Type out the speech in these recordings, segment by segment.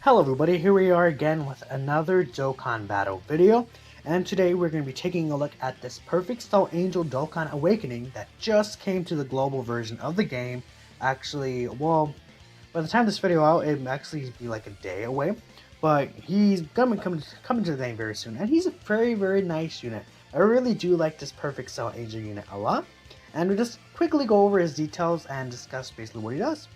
Hello everybody, here we are again with another Dokkan battle video, and today we're going to be taking a look at this Perfect Star Angel Dokkan Awakening that just came to the global version of the game. Actually, well, by the time this video out, it actually be like a day away, but he's gonna be coming to the game very soon, and he's a very nice unit. I really do like this Perfect Star Angel unit a lot, and we'll just quickly go over his details and discuss basically what he does.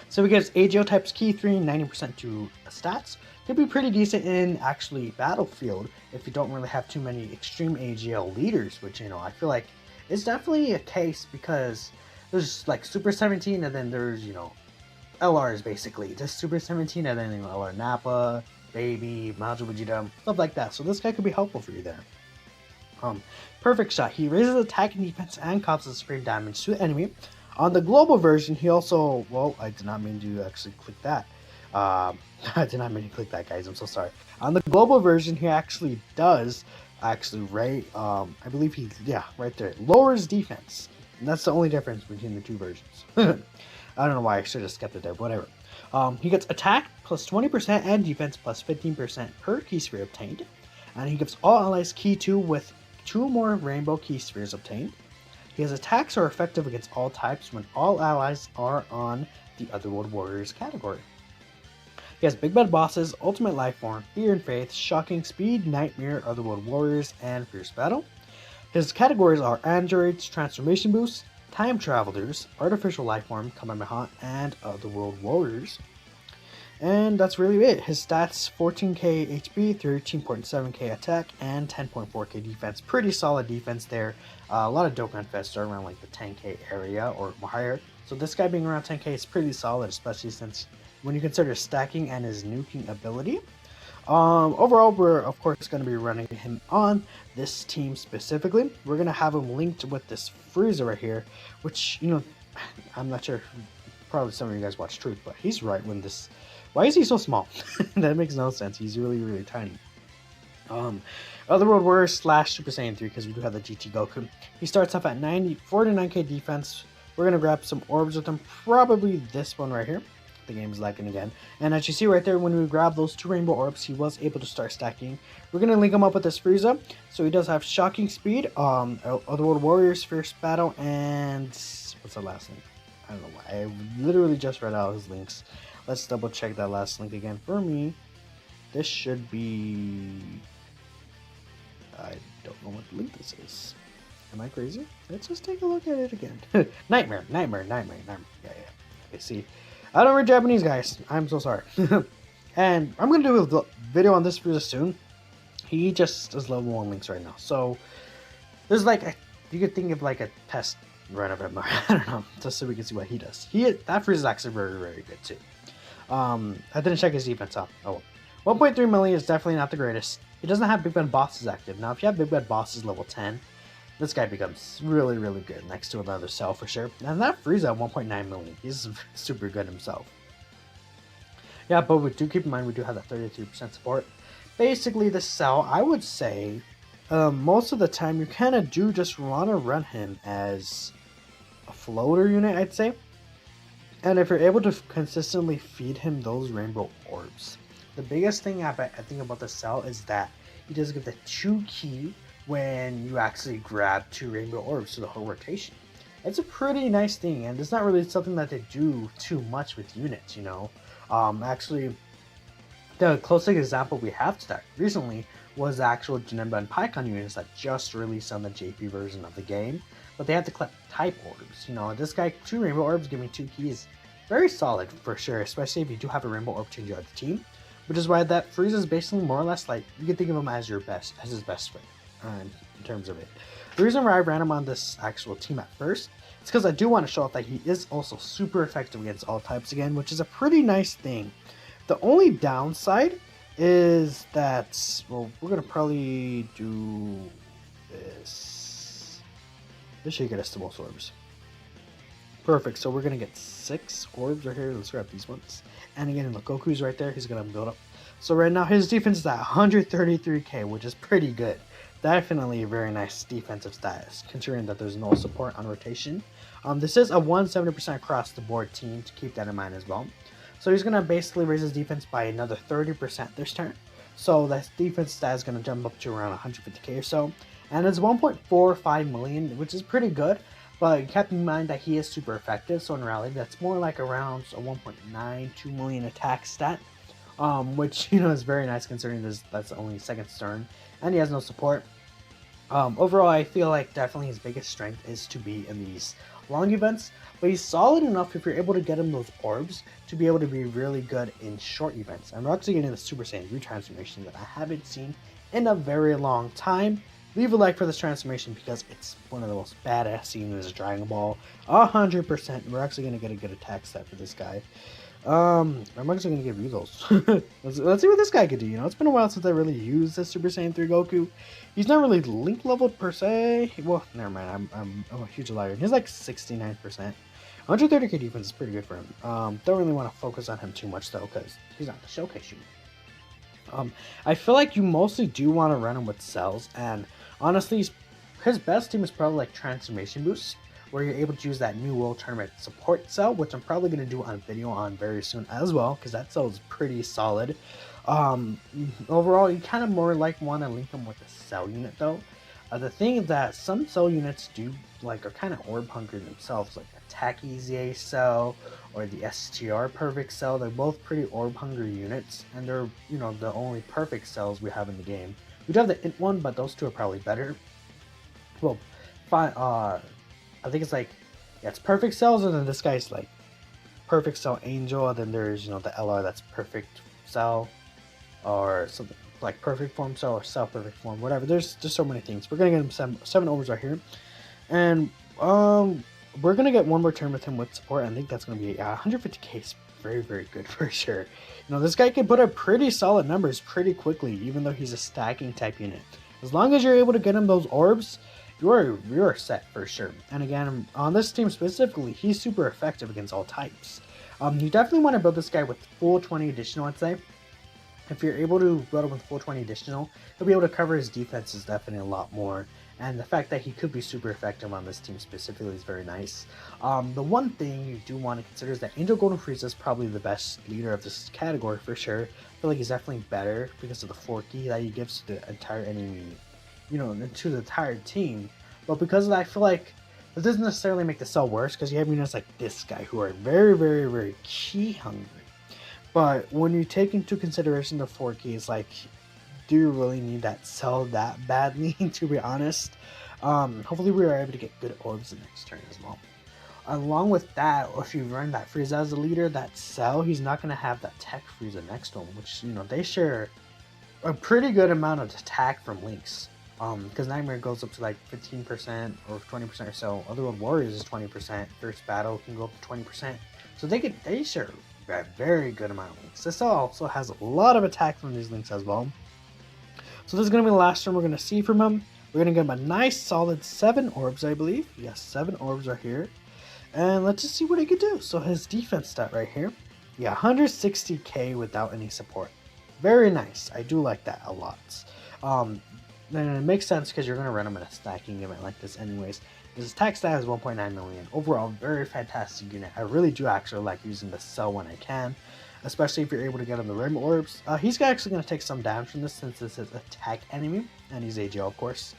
So he gets AGO types key 3, 90% to stats. Could be pretty decent in actually Battlefield if you don't really have too many extreme AGL leaders, which, you know, I feel like is definitely a case because there's like Super 17 and then there's, you know, LRs basically. Just Super 17 and then, you know, LR Nappa, Baby, Majin Vegeta, stuff like that. So this guy could be helpful for you there. Perfect Shot. He raises attack and defense and causes supreme damage to the enemy. On the global version, he also, well, I did not mean to actually click that. I did not mean to click that, guys. I'm so sorry. On the global version, he actually does, right, I believe right there, lowers defense. And that's the only difference between the two versions. I don't know why I should have skipped it there, whatever. He gets attack plus 20% and defense plus 15% per key sphere obtained. And he gives all allies key 2 with 2 more rainbow key spheres obtained. His attacks are effective against all types when all allies are on the Otherworld Warriors category. He has Big Bad Bosses, Ultimate Life Form, Fear and Faith, Shocking Speed, Nightmare, Otherworld Warriors, and Fierce Battle. His categories are Androids, Transformation Boost, Time Travelers, Artificial Life Form, Kamehameha, and Otherworld Warriors. And that's really it. His stats: 14k HP, 13.7k attack, and 10.4k defense. Pretty solid defense there. A lot of Dokkan Fests are around like the 10k area or higher. So this guy being around 10k is pretty solid, especially since when you consider stacking and his nuking ability. Overall, we're of course going to be running him on this team specifically. We're going to have him linked with this Frieza right here, which, you know, I'm not sure. Probably some of you guys watch Truth, but he's right when this... Why is he so small? That makes no sense. He's really tiny. Otherworld Warrior / Super Saiyan 3, because we do have the GT Goku. He starts off at 49k defense. We're going to grab some orbs with him. Probably this one right here. The game's lagging again. And as you see right there, when we grab those 2 rainbow orbs, he was able to start stacking. We're going to link him up with this Frieza. So he does have Shocking Speed, Otherworld Warriors, Fierce Battle, and... what's the last name? I don't know why. I literally just read out his links. Let's double check that last link again for me. This should be... I don't know what link this is. Am I crazy? Let's just take a look at it again. Nightmare. Yeah. Okay, see. I don't read Japanese, guys. I'm so sorry. And I'm going to do a video on this Frieza soon. He just is level 1 links right now. So, there's like you could think of like a test run of him. I don't know. Just so we can see what he does. That Frieza is actually very good too. I didn't check his defense out. Oh, 1.3 million is definitely not the greatest. He doesn't have Big Bad Bosses active. Now, if you have Big Bad Bosses level 10, this guy becomes really good next to another Cell for sure. And that Frieza at 1.9 million. He's super good himself. Yeah, but we do keep in mind we do have that 33% support. Basically, the Cell, I would say, most of the time you kind of do just want to run him as a floater unit, I'd say. And if you're able to consistently feed him those rainbow orbs. The biggest thing I think about the Cell is that he does give the 2 key when you actually grab 2 rainbow orbs to the whole rotation. It's a pretty nice thing, and it's not really something that they do too much with units, you know. Actually, the closest example we have to that recently was the actual Janemba and Pycon units that just released on the JP version of the game. But they have to collect type orbs. You know, this guy, 2 rainbow orbs giving 2 keys. Very solid for sure, especially if you do have a rainbow orb changer on the team. Which is why that Frieza is basically more or less like, you can think of him as his best friend in terms of it. The reason why I ran him on this actual team at first is because I do want to show off that he is also super effective against all types again, which is a pretty nice thing. The only downside is that, well, we're going to probably do this. This should get us the most orbs. Perfect, so we're going to get 6 orbs right here. Let's grab these ones. And again, look, Goku's right there. He's going to build up. So right now, his defense is at 133k, which is pretty good. Definitely a very nice defensive status, considering that there's no support on rotation. This is a 170% across the board team, to keep that in mind as well. So he's going to basically raise his defense by another 30% this turn. So that defense stat is going to jump up to around 150k or so. And it's 1.45 million, which is pretty good. But keep in mind that he is super effective. So in reality, that's more like around a 1.92 million attack stat. Which, is very nice considering that's only second turn. And he has no support. Overall, I feel like definitely his biggest strength is to be in these long events, but he's solid enough if you're able to get him those orbs to be able to be really good in short events. And we're actually getting the Super Saiyan 3 transformation that I haven't seen in a very long time. Leave a like for this transformation because it's one of the most badass scenes in Dragon Ball. 100%. We're actually going to get a good attack set for this guy. I'm actually going to give you those. let's see what this guy could do. It's been a while since I really used this Super Saiyan 3 Goku. He's not really link leveled per se. Well, never mind. I'm a huge liar. He's like 69%. 130k defense is pretty good for him. Don't really want to focus on him too much though, because he's not the showcase unit. I feel like you mostly do want to run him with cells, and honestly, his best team is probably like transformation boosts, where you're able to use that new World Tournament support cell, which I'm probably going to do a video on very soon as well, because that cell is pretty solid. Overall, you kind of more like want to link them with a cell unit though. The thing is that some cell units are kind of orb hungry themselves, like Attack Easy cell or the STR Perfect cell. They're both pretty orb hungry units, and they're the only perfect cells we have in the game. We do have the Int one, but those two are probably better. Well, fine. I think it's it's perfect cells, and then this guy's like perfect cell angel, and then there's the LR that's perfect cell, or something like perfect form cell or cell perfect form, whatever. There's just so many things. We're gonna get him seven overs right here, and we're gonna get one more turn with him with support. I think that's gonna be 150k is very, very good for sure. This guy can put up pretty solid numbers pretty quickly, even though he's a stacking type unit. As long as you're able to get him those orbs, you're set for sure. And again, on this team specifically, he's super effective against all types. You definitely want to build this guy with full 20 additional, I'd say. If you're able to build him with full 20 additional, he'll be able to cover his defenses definitely a lot more. And the fact that he could be super effective on this team specifically is very nice. The one thing you do want to consider is that Angel Golden Frieza is probably the best leader of this category for sure. I feel like he's definitely better because of the 4-key that he gives to the entire enemy, to the entire team. But because of that, I feel like it doesn't necessarily make the cell worse, because you have units like this guy who are very, very, very key hungry. But when you take into consideration the 4 keys, do you really need that cell that badly, to be honest? Hopefully we are able to get good orbs the next turn as well. Along with that, if you run that Frieza as a leader, that cell, he's not going to have that tech Frieza next to him, which, they share a pretty good amount of attack from links. Because Nightmare goes up to 15% or 20% or so. Otherworld Warriors is 20%. First Battle can go up to 20%. So they share a very good amount of links. This also has a lot of attack from these links as well. So this is going to be the last turn we're going to see from him. We're going to get him a nice solid 7 orbs, I believe. Yes, 7 orbs are here. And let's just see what he could do. So his defense stat right here. Yeah, 160k without any support. Very nice. I do like that a lot. Then it makes sense because you're going to run him in a stacking event like this anyways. His attack stat is 1.9 million. Overall, very fantastic unit. I really do actually like using the cell when I can, especially if you're able to get him the rim orbs. He's actually going to take some damage from this since this is attack enemy, and he's AGL of course.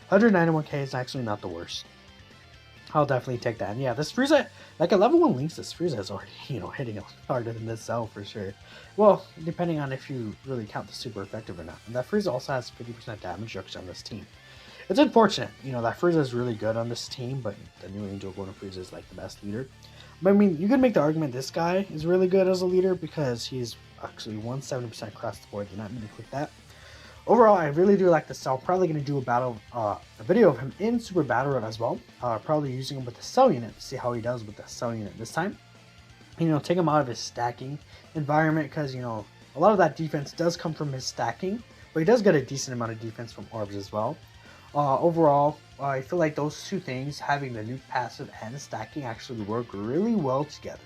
191k is actually not the worst. I'll definitely take that. And yeah, this Frieza, like a level 1 links, this Frieza is already, hitting a lot harder than this cell for sure. Well, depending on if you really count the super effective or not. And that Frieza also has 50% damage reduction on this team. It's unfortunate, that Frieza is really good on this team, but the new Angel Golden Frieza is like the best leader. But I mean, you could make the argument this guy is really good as a leader because he's actually 170% across the board. Did not mean to click that. Overall, I really do like this cell. Probably going to do a video of him in Super Battle Road as well. Probably using him with the cell unit to see how he does with the cell unit this time. Take him out of his stacking environment because, a lot of that defense does come from his stacking. But he does get a decent amount of defense from orbs as well. Overall, I feel like those two things, having the nuke passive and stacking, actually work really well together.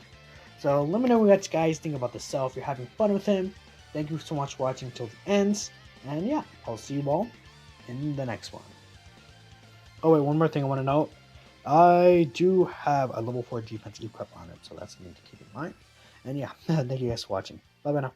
So let me know what you guys think about the cell if you're having fun with him. Thank you so much for watching till the end. And yeah, I'll see you all in the next one. Oh wait, one more thing I want to note. I do have a level 4 defense equip on it, so that's something to keep in mind. And yeah, thank you guys for watching. Bye bye now.